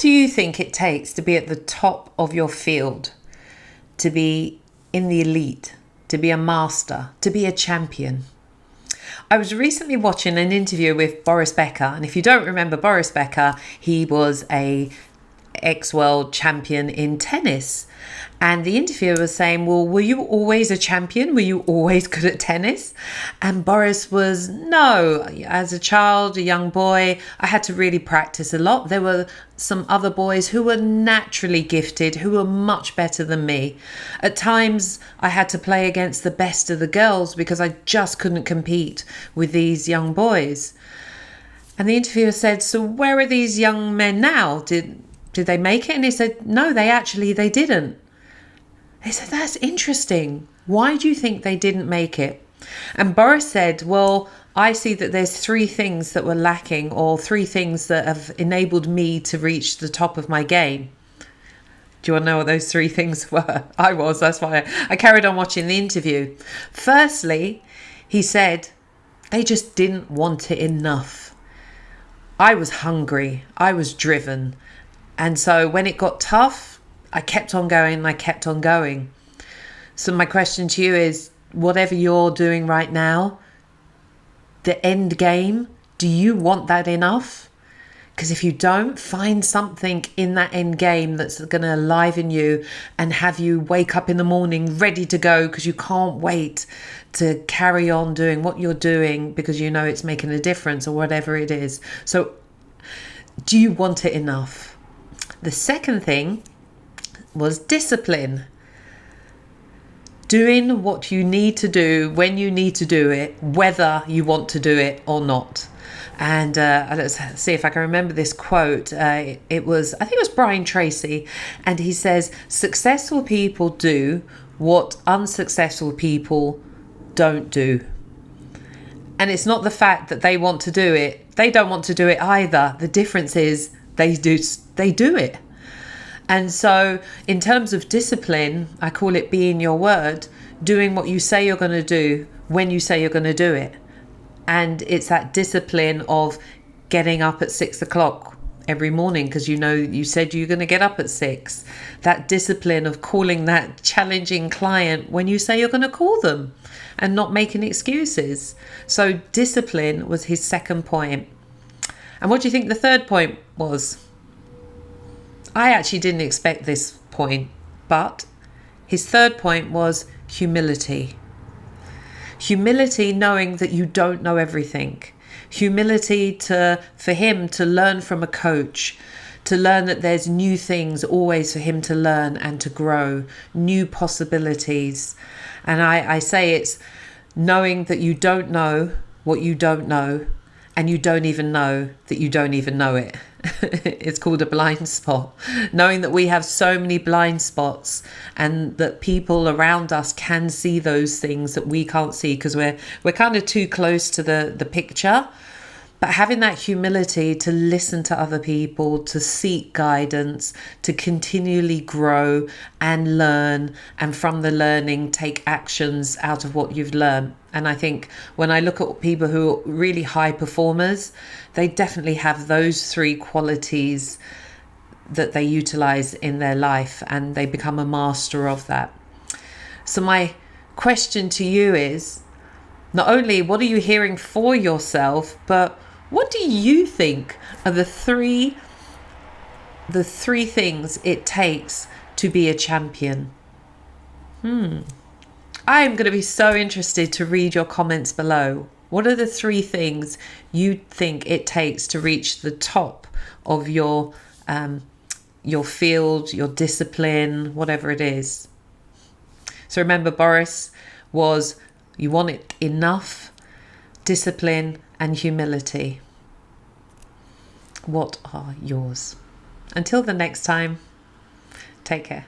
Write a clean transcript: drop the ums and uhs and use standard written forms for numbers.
do you think it takes to be at the top of your field, to be in the elite, to be a master, to be a champion? I was recently watching an interview with Boris Becker, and if you don't remember Boris Becker, he was a ex-world champion in tennis. And the interviewer was saying, well, were you always a champion? Were you always good at tennis? And Boris was, no. As a child, a young boy, I had to really practice a lot. There were some other boys who were naturally gifted, who were much better than me. At times, I had to play against the best of the girls because I just couldn't compete with these young boys. And the interviewer said, so where are these young men now? Did they make it? And he said, no, they didn't. He said, that's interesting. Why do you think they didn't make it? And Boris said, well, I see that there's three things that were lacking, or three things that have enabled me to reach the top of my game. Do you want to know what those three things were? That's why I carried on watching the interview. Firstly, he said, they just didn't want it enough. I was hungry. I was driven. And so when it got tough, I kept on going. So my question to you is, whatever you're doing right now, the end game, do you want that enough? Because if you don't, find something in that end game that's going to enliven you and have you wake up in the morning ready to go, because you can't wait to carry on doing what you're doing because you know it's making a difference or whatever it is. So do you want it enough? The second thing was discipline. Doing what you need to do when you need to do it, whether you want to do it or not. And let's see if I can remember this quote. I think it was Brian Tracy, and he says, successful people do what unsuccessful people don't do. And it's not the fact that they want to do it. They don't want to do it either. The difference is they do it. And so in terms of discipline, I call it being your word, doing what you say you're going to do when you say you're going to do it. And it's that discipline of getting up at 6 o'clock every morning because you know you said you're going to get up at 6. That discipline of calling that challenging client when you say you're going to call them and not making excuses. So discipline was his second point. And what do you think the third point was? I actually didn't expect this point, but his third point was humility. Humility, knowing that you don't know everything. Humility for him to learn from a coach, to learn that there's new things always for him to learn and to grow, new possibilities. And I say it's knowing that you don't know what you don't know, and you don't even know that you don't even know it. It's called a blind spot. Knowing that we have so many blind spots and that people around us can see those things that we can't see because we're kind of too close to the picture. But having that humility to listen to other people, to seek guidance, to continually grow and learn, and from the learning take actions out of what you've learned. And I think when I look at people who are really high performers, they definitely have those three qualities that they utilize in their life, and they become a master of that. So my question to you is, not only what are you hearing for yourself, but what do you think are the three things it takes to be a champion? I am going to be so interested to read your comments below. What are the three things you think it takes to reach the top of your field, your discipline, whatever it is? So remember, Boris was, you want it enough, discipline, and humility. What are yours? Until the next time, take care.